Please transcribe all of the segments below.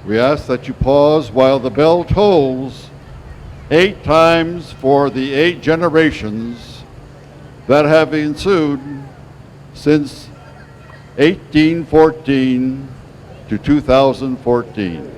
We ask that you pause while the bell tolls 8 times for the 8 generations that have ensued since 1814 to 2014.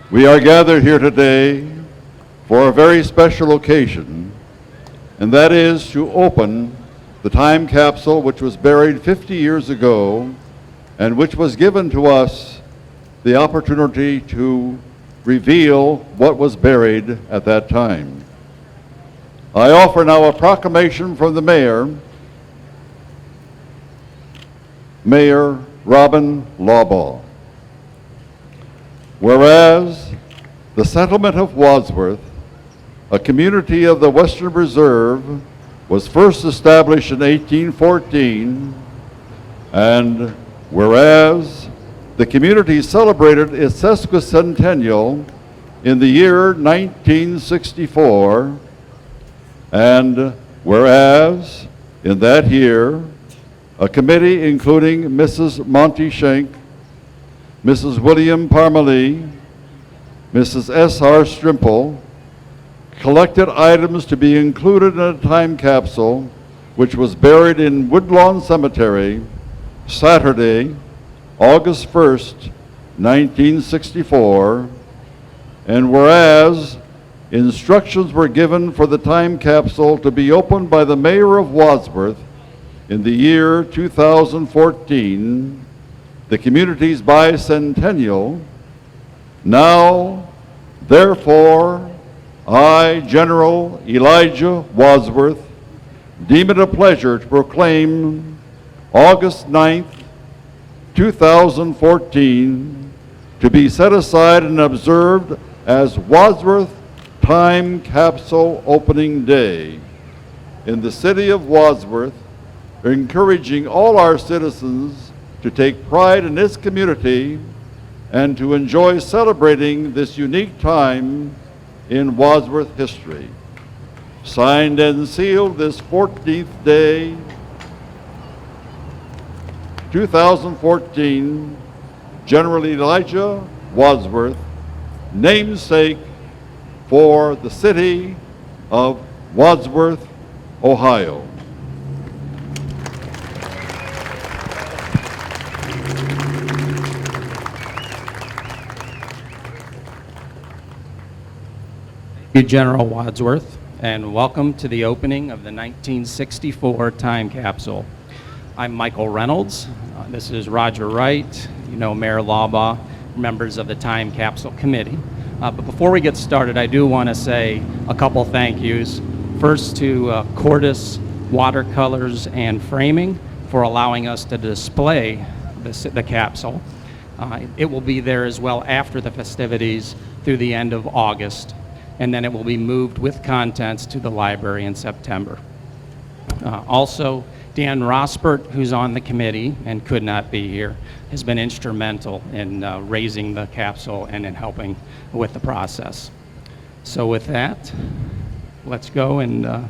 We are gathered here today for a very special occasion, and that is to open the time capsule which was buried 50 years ago and which was given to us the opportunity to reveal what was buried at that time. I offer now a proclamation from the Mayor, Mayor Robin Lawbaugh. Whereas the settlement of Wadsworth, a community of the Western Reserve, was first established in 1814, and whereas the community celebrated its sesquicentennial in the year 1964, and whereas in that year a committee including Mrs. Monty Schenk, Mrs. William Parmalee, Mrs. S.R. Strimple, collected items to be included in a time capsule which was buried in Woodlawn Cemetery Saturday, August 1st, 1964, and whereas instructions were given for the time capsule to be opened by the Mayor of Wadsworth in the year 2014, the community's bicentennial. Now, therefore, I, General Elijah Wadsworth, deem it a pleasure to proclaim August 9th, 2014, to be set aside and observed as Wadsworth Time Capsule Opening Day in the city of Wadsworth, encouraging all our citizens to take pride in its community and to enjoy celebrating this unique time in Wadsworth history. Signed and sealed this 14th day, 2014, General Elijah Wadsworth, namesake for the city of Wadsworth, Ohio. Thank you, General Wadsworth, and welcome to the opening of the 1964 time capsule. I'm Michael Reynolds. This is Roger Wright, Mayor Lawbaugh, members of the time capsule committee. But before we get started, I do want to say a couple thank yous. First to Cordis Watercolors and Framing for allowing us to display the capsule. It will be there as well after the festivities through the end of August, and then it will be moved with contents to the library in September. Also, Dan Rospert, who's on the committee and could not be here, has been instrumental in raising the capsule and in helping with the process. So with that, let's go and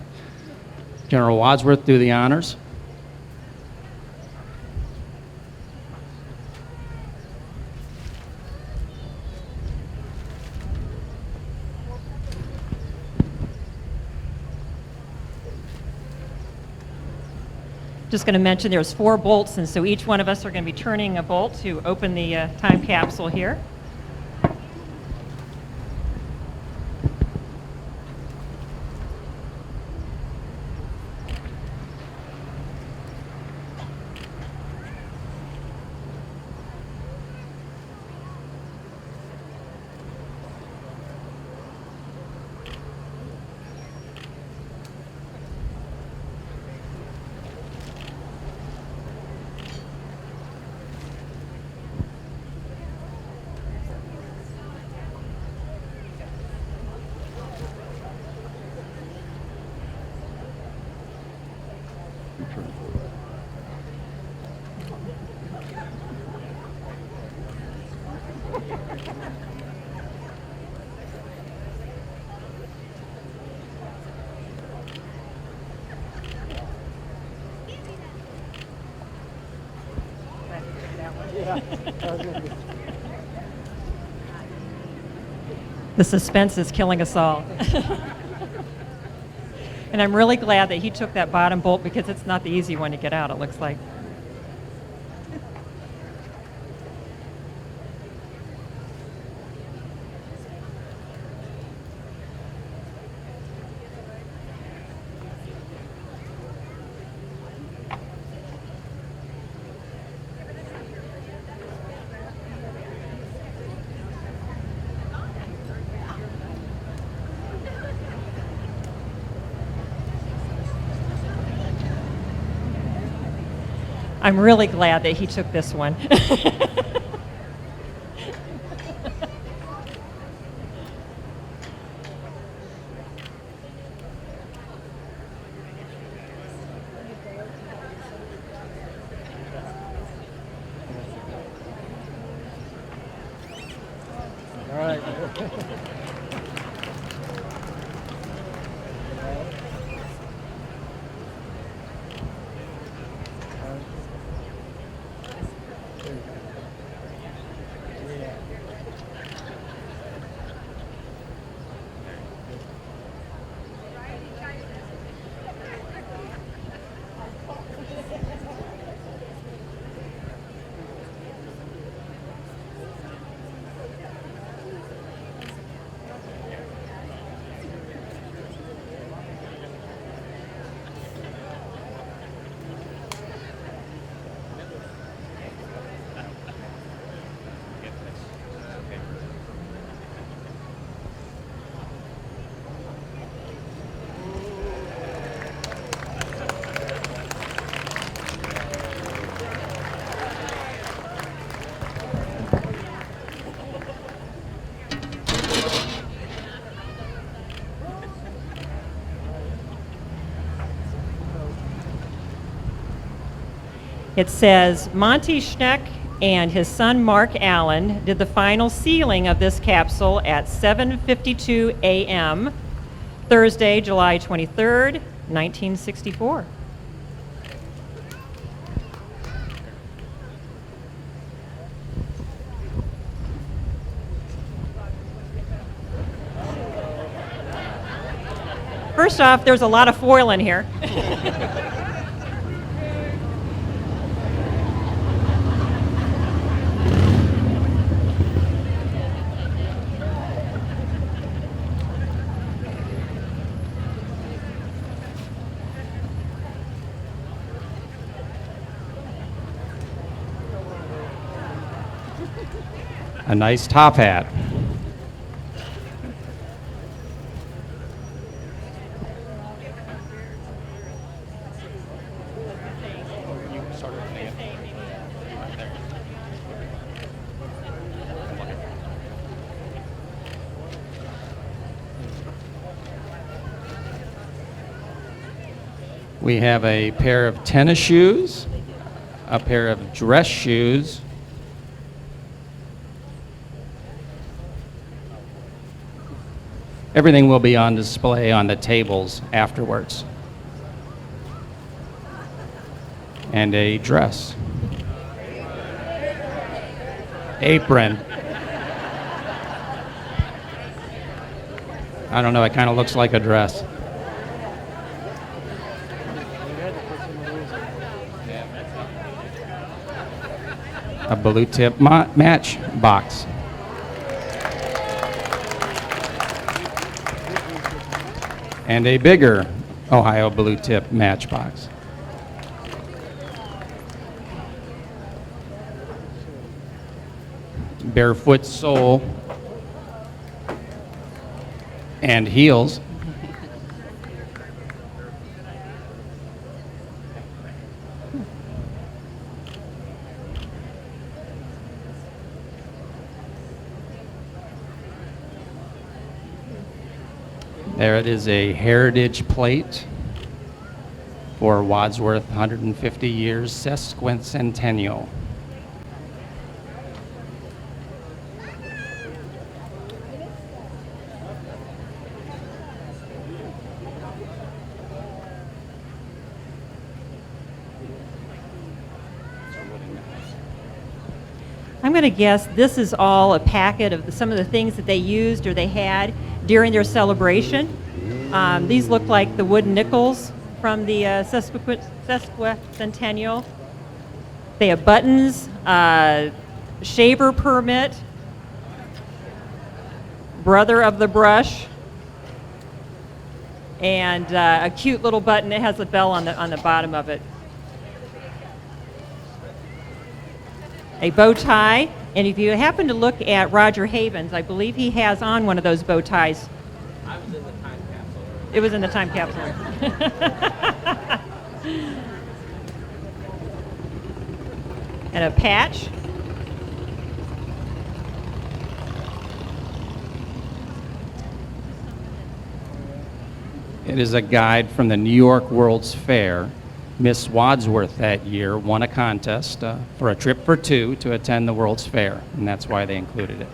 General Wadsworth do the honors. Just going to mention there's 4 bolts, and so each one of us are going to be turning a bolt to open the time capsule here. The suspense is killing us all. And I'm really glad that he took that bottom bolt because it's not the easy one to get out, it looks like. I'm really glad that he took this one. All right. It says, Monty Schneck and his son Mark Allen did the final sealing of this capsule at 7:52 a.m., Thursday, July 23rd, 1964. first off, there's a lot of foil in here. A nice top hat. We have a pair of tennis shoes, a pair of dress shoes, everything will be on display on the tables afterwards. And a dress. Apron. I don't know, it kind of looks like a dress. A blue tip match box. And a bigger Ohio blue tip matchbox. Barefoot sole and heels. There it is, a heritage plate for Wadsworth 150 years sesquicentennial. I'm going to guess this is all a packet of some of the things that they used or they had during their celebration. These look like the wooden nickels from the sesquicentennial. They have buttons, shaver permit, brother of the brush, and a cute little button. It has a bell on the bottom of it. A bow tie, and if you happen to look at Roger Havens, I believe he has on one of those bow ties. I was in the time capsule. It was in the time capsule. And a patch. It is a guide from the New York World's Fair. Miss Wadsworth that year won a contest for a trip for two to attend the World's Fair, and that's why they included it.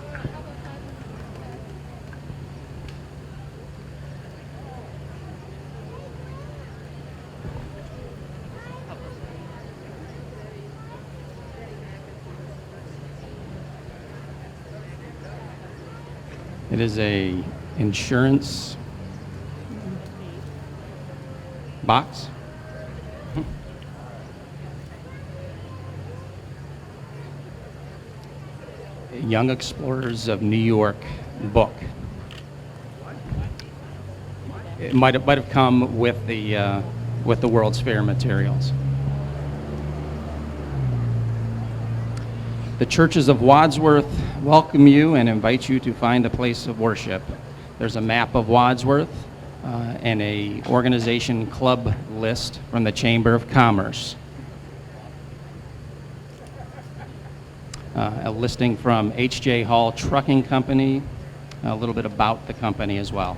It is a insurance box. Young Explorers of New York book. It might have come with the World's Fair materials. The churches of Wadsworth welcome you and invite you to find a place of worship. There's a map of Wadsworth and a organization club list from the Chamber of Commerce. A listing from H.J. Hall Trucking Company, a little bit about the company as well.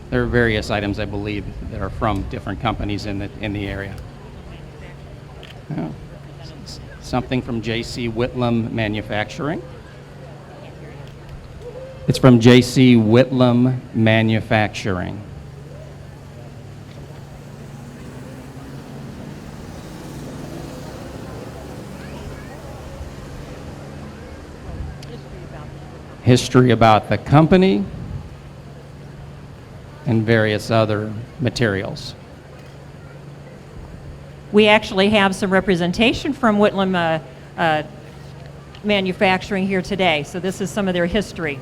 There are various items, I believe, that are from different companies in the area. Something from J.C. Whitlam Manufacturing. It's from J.C. Whitlam Manufacturing. History about the company. and various other materials. We actually have some representation from Whitlam Manufacturing here today, so this is some of their history.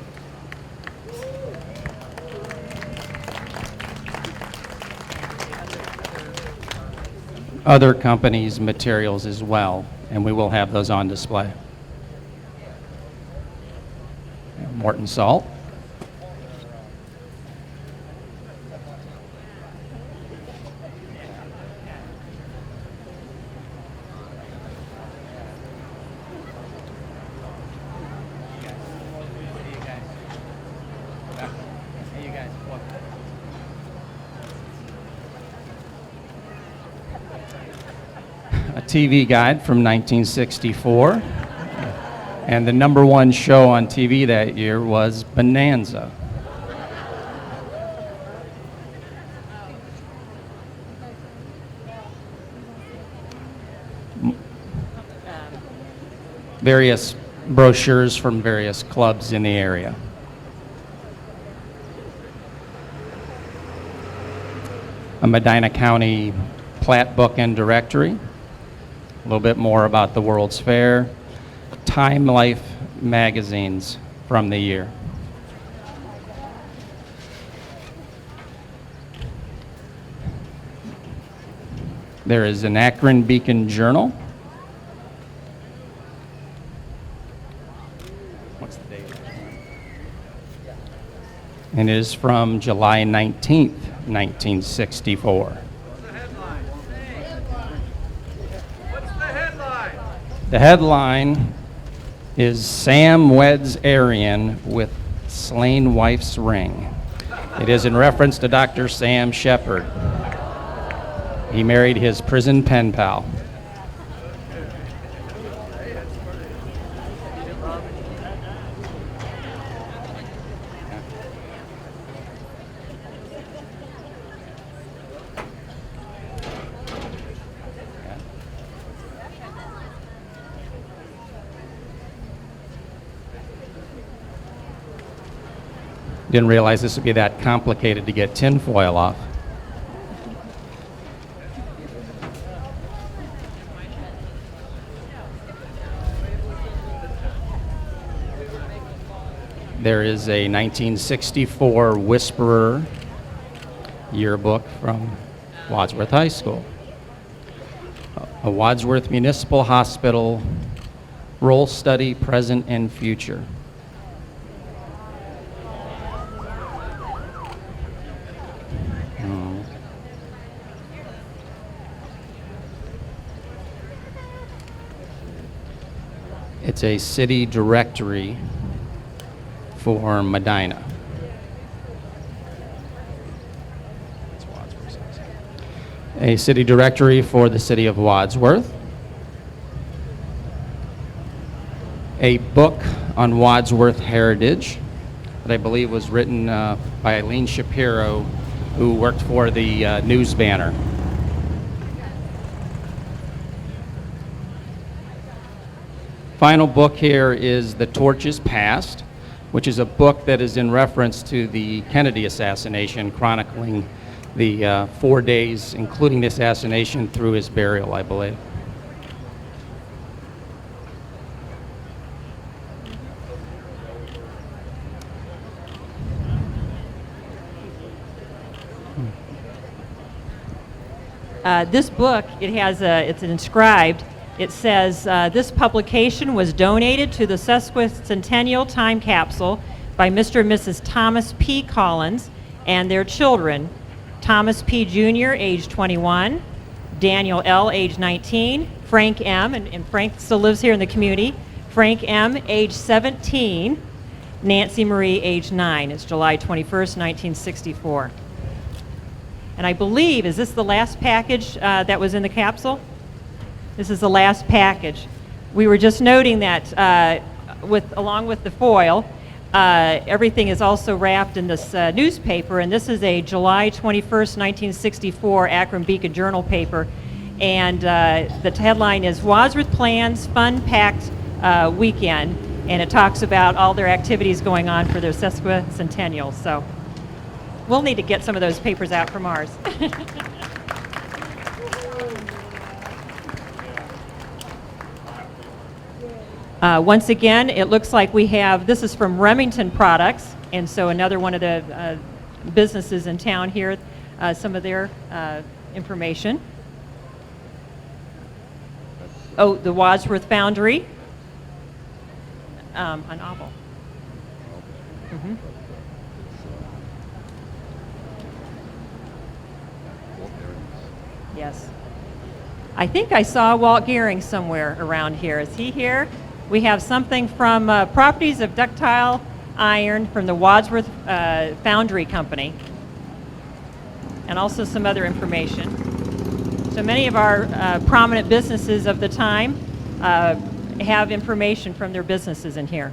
Other companies' materials as well, and we will have those on display. Morton Salt. A TV guide from 1964. And the #1 show on TV that year was Bonanza. Various brochures from various clubs in the area. A Medina County plat book and directory. A little bit more about the World's Fair. Time Life magazines from the year. There is an Akron Beacon Journal. What's the date? And it is from July 19th, 1964. The headline is Sam Weds Arian with Slain Wife's Ring. It is in reference to Dr. Sam Shepard. He married his prison pen pal. Didn't realize this would be that complicated to get tinfoil off. There is a 1964 Whisperer yearbook from Wadsworth High School. A Wadsworth Municipal Hospital role study, present and future. It's a city directory for Medina. A city directory for the city of Wadsworth. A book on Wadsworth heritage that I believe was written by Eileen Shapiro, who worked for the News Banner. Final book here is The Torches Past, which is a book that is in reference to the Kennedy assassination, chronicling the 4 days, including the assassination, through his burial, I believe. This book, it's inscribed. It says, this publication was donated to the Sesquicentennial Time Capsule by Mr. and Mrs. Thomas P. Collins and their children, Thomas P. Jr., age 21, Daniel L., age 19, Frank M., and Frank still lives here in the community, Frank M., age 17, Nancy Marie, age 9. It's July 21st, 1964. And I believe, is this the last package that was in the capsule? This is the last package. We were just noting that along with the foil, everything is also wrapped in this newspaper, and this is a July 21st, 1964 Akron Beacon Journal paper. And the headline is Wadsworth Plans Fun-Packed Weekend, and it talks about all their activities going on for their sesquicentennial. So We'll need to get some of those papers out from ours. Once again, it looks like we have, this is from Remington Products, and so another one of the businesses in town here, some of their information. Oh, the Wadsworth Foundry, a novel. Mhm. Yes. I think I saw Walt Gehring somewhere around here. Is he here? We have something from Properties of Ductile Iron from the Wadsworth Foundry Company, and also some other information. So many of our prominent businesses of the time have information from their businesses in here.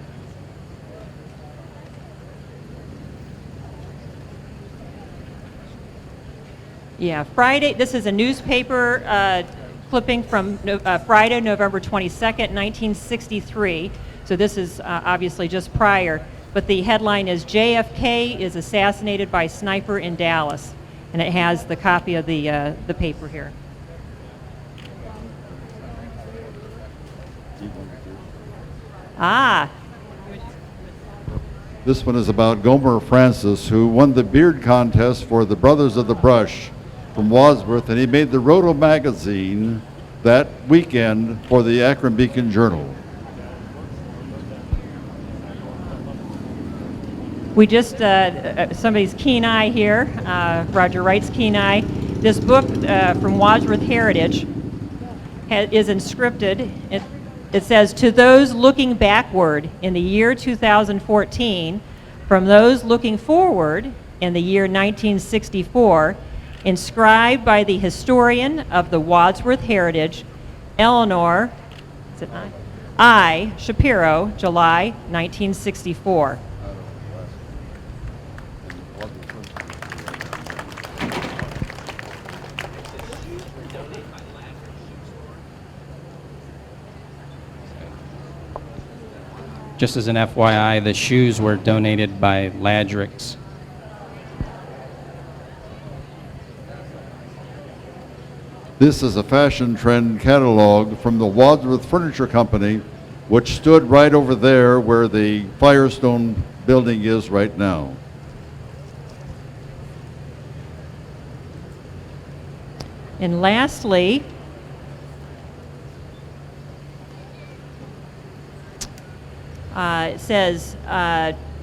Yeah, Friday, this is a newspaper clipping from Friday, November 22nd, 1963. So this is obviously just prior. But the headline is JFK is assassinated by sniper in Dallas. And it has the copy of the paper here. Ah. This one is about Gomer Francis, who won the beard contest for the Brothers of the Brush from Wadsworth, and he made the Roto magazine that weekend for the Akron Beacon Journal. We just, somebody's keen eye here, Roger Wright's keen eye. This book from Wadsworth Heritage is inscripted. It says, to those looking backward in the year 2014, from those looking forward in the year 1964, inscribed by the historian of the Wadsworth Heritage, Eleanor, is it I. Shapiro, July 1964. Just as an FYI, the shoes were donated by Ladrix. This is a fashion trend catalog from the Wadsworth Furniture Company, which stood right over there where the Firestone building is right now. And lastly, it says,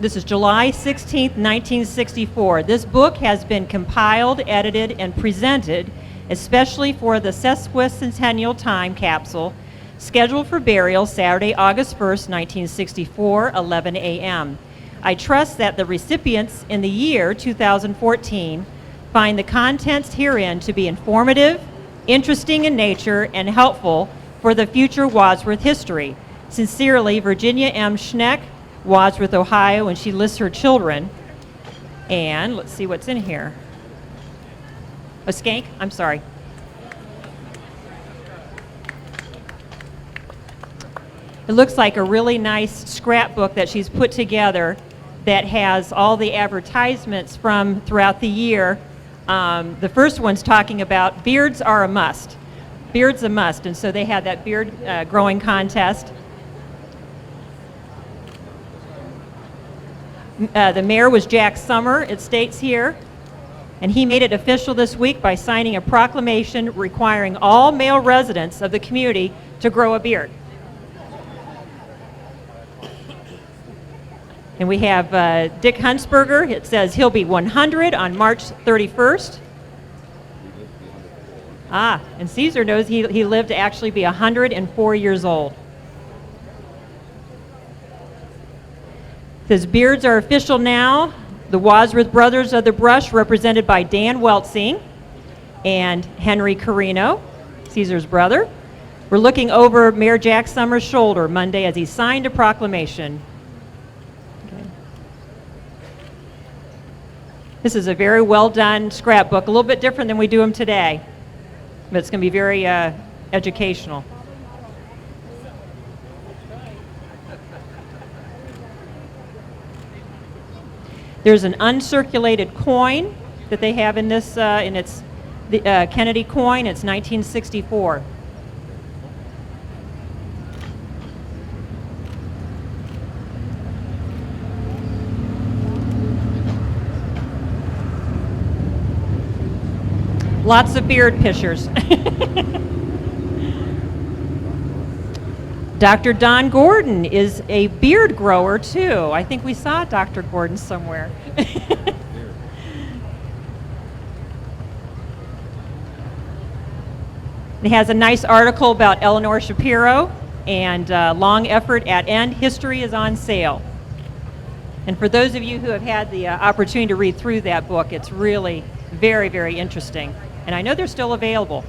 this is July 16th, 1964. This book has been compiled, edited, and presented especially for the sesquicentennial time capsule, scheduled for burial Saturday, August 1st, 1964, 11 a.m. I trust that the recipients in the year 2014 find the contents herein to be informative, interesting in nature, and helpful for the future Wadsworth history. Sincerely, Virginia M. Schneck, Wadsworth, Ohio, and she lists her children. And let's see what's in here. A skank? I'm sorry. It looks like a really nice scrapbook that she's put together that has all the advertisements from throughout the year. The first one's talking about beards are a must. Beard's a must, and so they had that beard growing contest. The mayor was Jack Summer, it states here, and he made it official this week by signing a proclamation requiring all male residents of the community to grow a beard. And we have Dick Huntsberger. It says he'll be 100 on March 31st. And Caesar knows he lived to actually be 104 years old. It says beards are official now. The Wadsworth Brothers of the Brush, represented by Dan Weltzing and Henry Carino, Caesar's brother, were looking over Mayor Jack Summers' shoulder Monday as he signed a proclamation. Okay. This is a very well done scrapbook, a little bit different than we do them today, but it's going to be very educational. There's an uncirculated coin that they have in this, and it's the Kennedy coin. It's 1964. Lots of beard pictures. Dr. Don Gordon is a beard grower too. I think we saw Dr. Gordon somewhere. He has a nice article about Eleanor Shapiro and long effort at end. History is on sale. And for those of you who have had the opportunity to read through that book, it's really very, very interesting. And I know they're still available.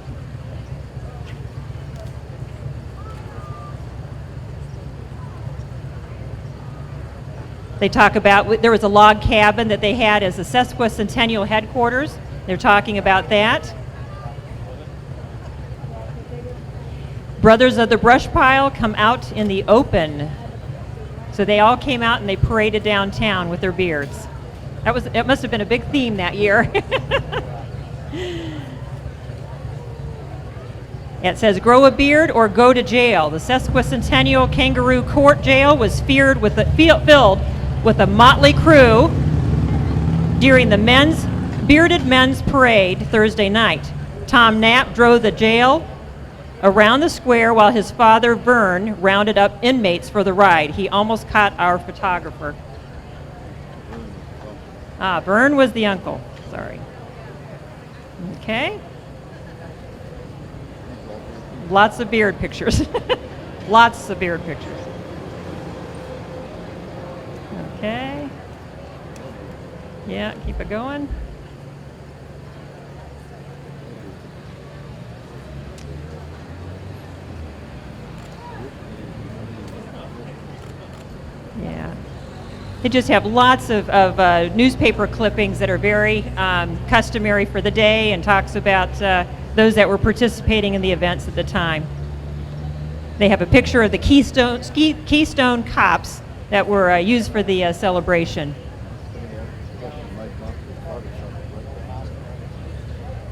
They talk about, there was a log cabin that they had as a sesquicentennial headquarters. They're talking about that. Brothers of the Brush Pile come out in the open. So they all came out and they paraded downtown with their beards. It must have been a big theme that year. It says, grow a beard or go to jail. The sesquicentennial Kangaroo Court Jail was filled with a motley crew during the Bearded Men's Parade Thursday night. Tom Knapp drove the jail around the square while his father, Vern, rounded up inmates for the ride. He almost caught our photographer. Vern was the uncle. Sorry. Okay. Lots of beard pictures. Lots of beard pictures. Okay. Yeah, keep it going. Yeah. They just have lots of newspaper clippings that are very customary for the day and talks about those that were participating in the events at the time. They have a picture of the Keystone Cops that were used for the celebration.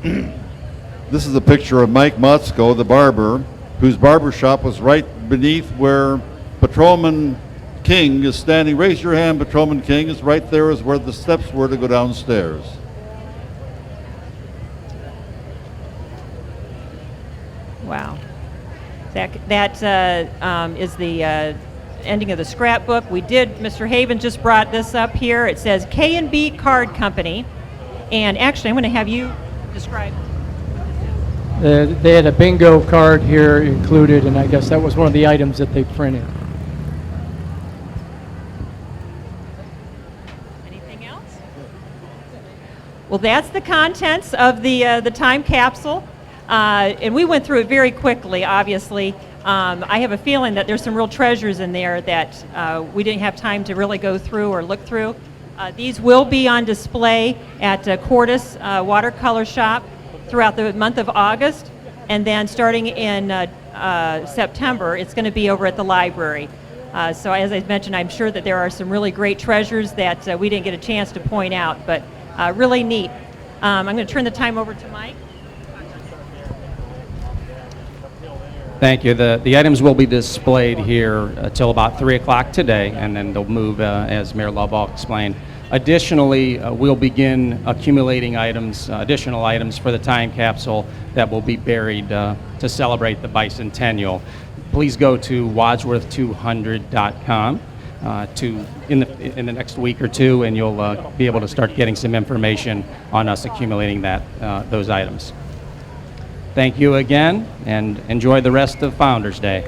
This is a picture of Mike Motzko, the barber, whose barber shop was right beneath where Patrolman King is standing. Raise your hand, Patrolman King is right there, is where the steps were to go downstairs. Wow. That is the ending of the scrapbook. Mr. Haven just brought this up here. It says K&B Card Company. And actually, I'm going to have you describe. They had a bingo card here included, and I guess that was one of the items that they printed. Anything else? Well, that's the contents of the time capsule. And we went through it very quickly, obviously. I have a feeling that there's some real treasures in there that we didn't have time to really go through or look through. These will be on display at Cordis Watercolor Shop throughout the month of August, and then starting in September, it's going to be over at the library. So as I mentioned, I'm sure that there are some really great treasures that we didn't get a chance to point out, but really neat. I'm going to turn the time over to Mike. Thank you. The items will be displayed here till about 3 o'clock today, and then they'll move, as Mayor Lovell explained. Additionally, we'll begin accumulating additional items for the time capsule that will be buried to celebrate the bicentennial. Please go to wadsworth200.com in the next week or two, and you'll be able to start getting some information on us accumulating those items. Thank you again, and enjoy the rest of Founders Day.